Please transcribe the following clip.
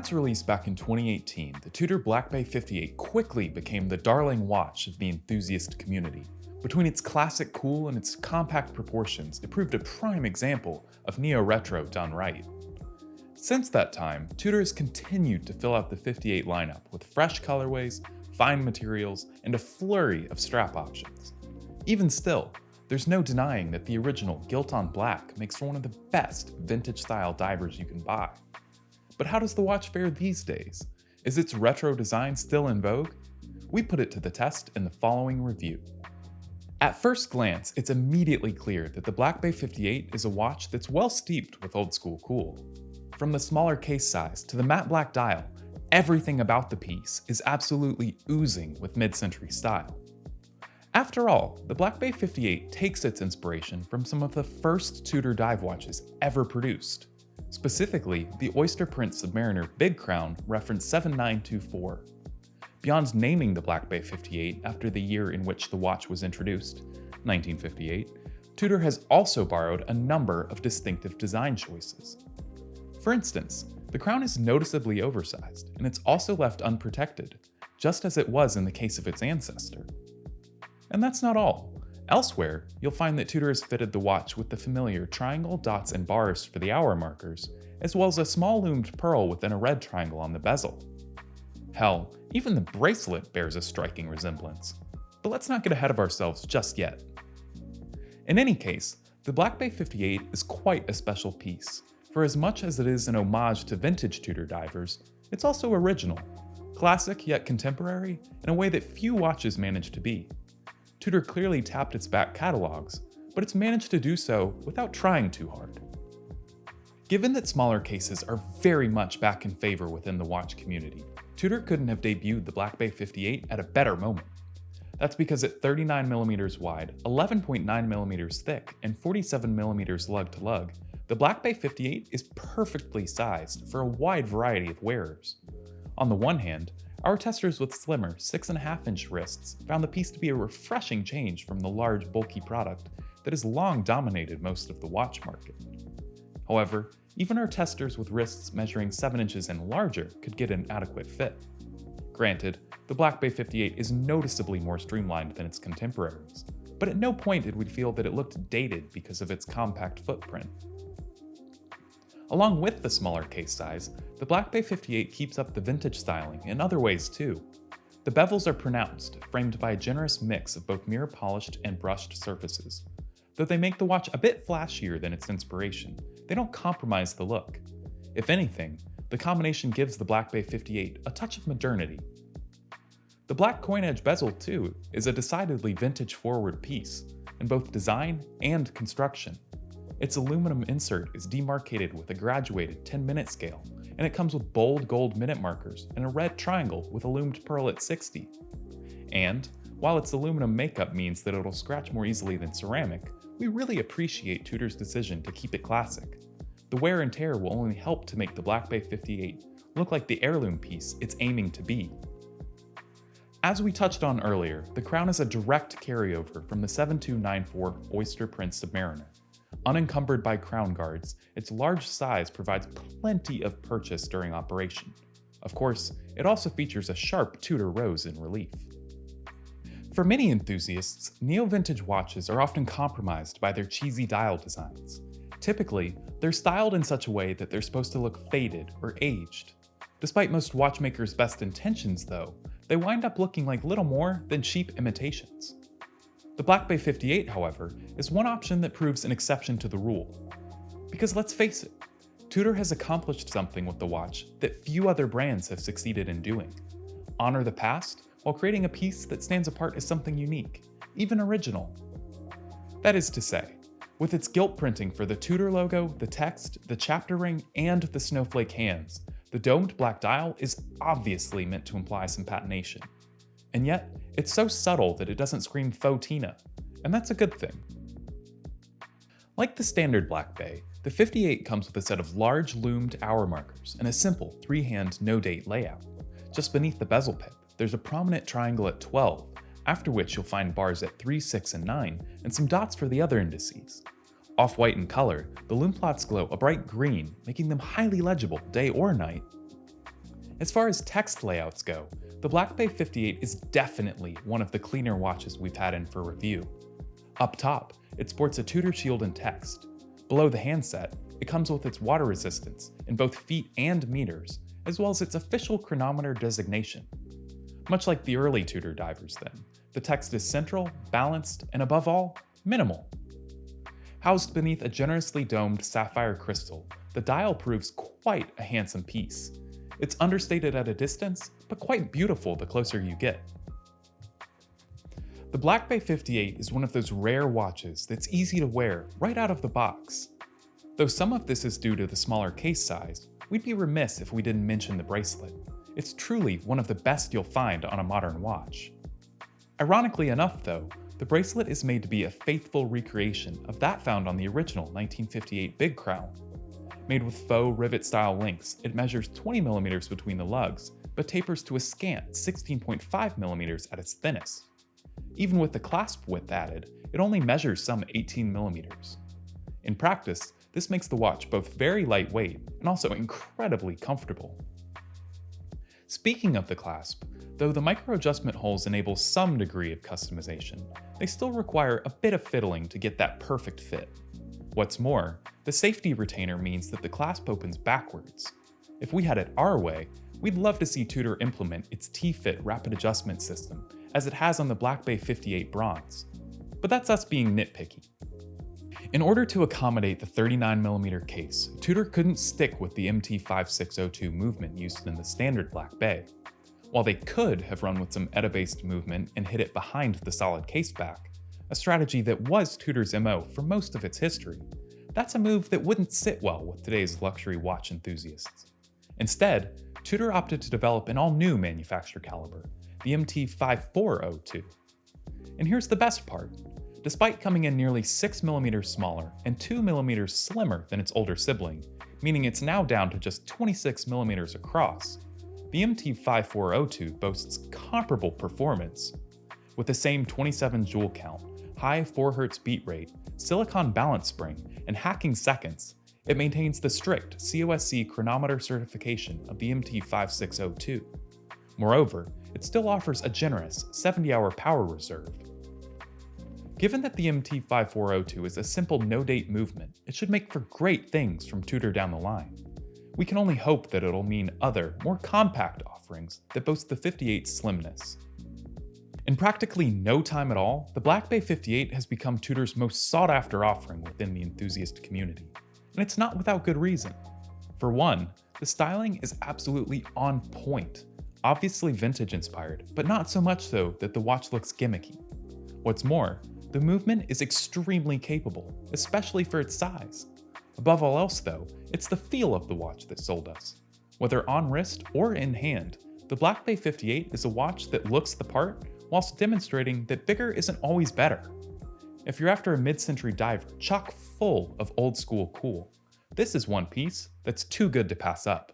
Once released back in 2018, the Tudor Black Bay 58 quickly became the darling watch of the enthusiast community. Between its classic cool and its compact proportions, it proved a prime example of neo-retro done right. Since that time, Tudor has continued to fill out the 58 lineup with fresh colorways, fine materials, and a flurry of strap options. Even still, there's no denying that the original gilt-on black makes for one of the best vintage-style divers you can buy. But how does the watch fare these days? Is its retro design still in vogue? We put it to the test in the following review. At first glance, it's immediately clear that the Black Bay 58 is a watch that's well steeped with old school cool. From the smaller case size to the matte black dial, everything about the piece is absolutely oozing with mid-century style. After all, the Black Bay 58 takes its inspiration from some of the first Tudor dive watches ever produced. Specifically, the oyster print Submariner Big Crown reference 7924. Beyond naming the Black Bay 58 after the year in which the watch was introduced, 1958, Tudor has also borrowed a number of distinctive design choices. For instance, the crown is noticeably oversized, and it's also left unprotected, just as it was in the case of its ancestor. And that's not all. Elsewhere, you'll find that Tudor has fitted the watch with the familiar triangle, dots, and bars for the hour markers, as well as a small loomed pearl within a red triangle on the bezel. Hell, even the bracelet bears a striking resemblance. But let's not get ahead of ourselves just yet. In any case, the Black Bay 58 is quite a special piece. For as much as it is an homage to vintage Tudor divers, it's also original, classic yet contemporary in a way that few watches manage to be. Tudor clearly tapped its back catalogs, but it's managed to do so without trying too hard. Given that smaller cases are very much back in favor within the watch community, Tudor couldn't have debuted the Black Bay 58 at a better moment. That's because at 39mm wide, 11.9mm thick, and 47mm lug to lug, the Black Bay 58 is perfectly sized for a wide variety of wearers. On the one hand, our testers with slimmer 6.5-inch wrists found the piece to be a refreshing change from the large, bulky product that has long dominated most of the watch market. However, even our testers with wrists measuring 7 inches and larger could get an adequate fit. Granted, the Black Bay 58 is noticeably more streamlined than its contemporaries, but at no point did we feel that it looked dated because of its compact footprint. Along with the smaller case size, the Black Bay 58 keeps up the vintage styling in other ways too. The bevels are pronounced, framed by a generous mix of both mirror polished and brushed surfaces. Though they make the watch a bit flashier than its inspiration, they don't compromise the look. If anything, the combination gives the Black Bay 58 a touch of modernity. The black coin edge bezel, too, is a decidedly vintage-forward piece, in both design and construction. Its aluminum insert is demarcated with a graduated 10-minute scale, and it comes with bold gold minute markers and a red triangle with a loomed pearl at 60. And, while its aluminum makeup means that it'll scratch more easily than ceramic, we really appreciate Tudor's decision to keep it classic. The wear and tear will only help to make the Black Bay 58 look like the heirloom piece it's aiming to be. As we touched on earlier, the crown is a direct carryover from the 7294 oyster print Submariner. Unencumbered by crown guards, its large size provides plenty of purchase during operation. Of course, it also features a sharp Tudor rose in relief. For many enthusiasts, neo-vintage watches are often compromised by their cheesy dial designs. Typically, they're styled in such a way that they're supposed to look faded or aged. Despite most watchmakers' best intentions, though, they wind up looking like little more than cheap imitations. The Black Bay 58, however, is one option that proves an exception to the rule. Because let's face it, Tudor has accomplished something with the watch that few other brands have succeeded in doing. Honor the past while creating a piece that stands apart as something unique, even original. That is to say, with its gilt printing for the Tudor logo, the text, the chapter ring, and the snowflake hands, the domed black dial is obviously meant to imply some patination. And yet, it's so subtle that it doesn't scream faux Tina, and that's a good thing. Like the standard Black Bay, the 58 comes with a set of large loomed hour markers and a simple 3-hand no-date layout. Just beneath the bezel pip, there's a prominent triangle at 12, after which you'll find bars at 3, 6, and 9, and some dots for the other indices. Off-white in color, the loom plots glow a bright green, making them highly legible day or night. As far as text layouts go, the Black Bay 58 is definitely one of the cleaner watches we've had in for review. Up top, it sports a Tudor shield and text. Below the handset, it comes with its water resistance in both feet and meters, as well as its official chronometer designation. Much like the early Tudor divers then, the text is central, balanced, and above all, minimal. Housed beneath a generously domed sapphire crystal, the dial proves quite a handsome piece. It's understated at a distance, but quite beautiful the closer you get. The Black Bay 58 is one of those rare watches that's easy to wear right out of the box. Though some of this is due to the smaller case size, we'd be remiss if we didn't mention the bracelet. It's truly one of the best you'll find on a modern watch. Ironically enough though, the bracelet is made to be a faithful recreation of that found on the original 1958 Big Crown. Made with faux rivet-style links, it measures 20mm between the lugs, but tapers to a scant 16.5mm at its thinnest. Even with the clasp width added, it only measures some 18mm. In practice, this makes the watch both very lightweight and also incredibly comfortable. Speaking of the clasp, though the micro-adjustment holes enable some degree of customization, they still require a bit of fiddling to get that perfect fit. What's more, the safety retainer means that the clasp opens backwards. If we had it our way, we'd love to see Tudor implement its T-Fit rapid adjustment system, as it has on the Black Bay 58 Bronze. But that's us being nitpicky. In order to accommodate the 39mm case, Tudor couldn't stick with the MT5602 movement used in the standard Black Bay. While they could have run with some ETA-based movement and hid it behind the solid case back, a strategy that was Tudor's MO for most of its history, that's a move that wouldn't sit well with today's luxury watch enthusiasts. Instead, Tudor opted to develop an all-new manufacturer caliber, the MT5402. And here's the best part. Despite coming in nearly 6mm smaller and 2mm slimmer than its older sibling, meaning it's now down to just 26mm across, the MT5402 boasts comparable performance. With the same 27 joule count, high 4Hz beat rate, silicon balance spring, and hacking seconds, it maintains the strict COSC chronometer certification of the MT5602. Moreover, it still offers a generous 70-hour power reserve. Given that the MT5402 is a simple no-date movement, it should make for great things from Tudor down the line. We can only hope that it'll mean other, more compact offerings that boast the 58's slimness. In practically no time at all, the Black Bay 58 has become Tudor's most sought-after offering within the enthusiast community, and it's not without good reason. For one, the styling is absolutely on point, obviously vintage-inspired, but not so much so that the watch looks gimmicky. What's more, the movement is extremely capable, especially for its size. Above all else though, it's the feel of the watch that sold us. Whether on wrist or in hand, the Black Bay 58 is a watch that looks the part whilst demonstrating that bigger isn't always better. If you're after a mid-century diver chock full of old school cool, this is one piece that's too good to pass up.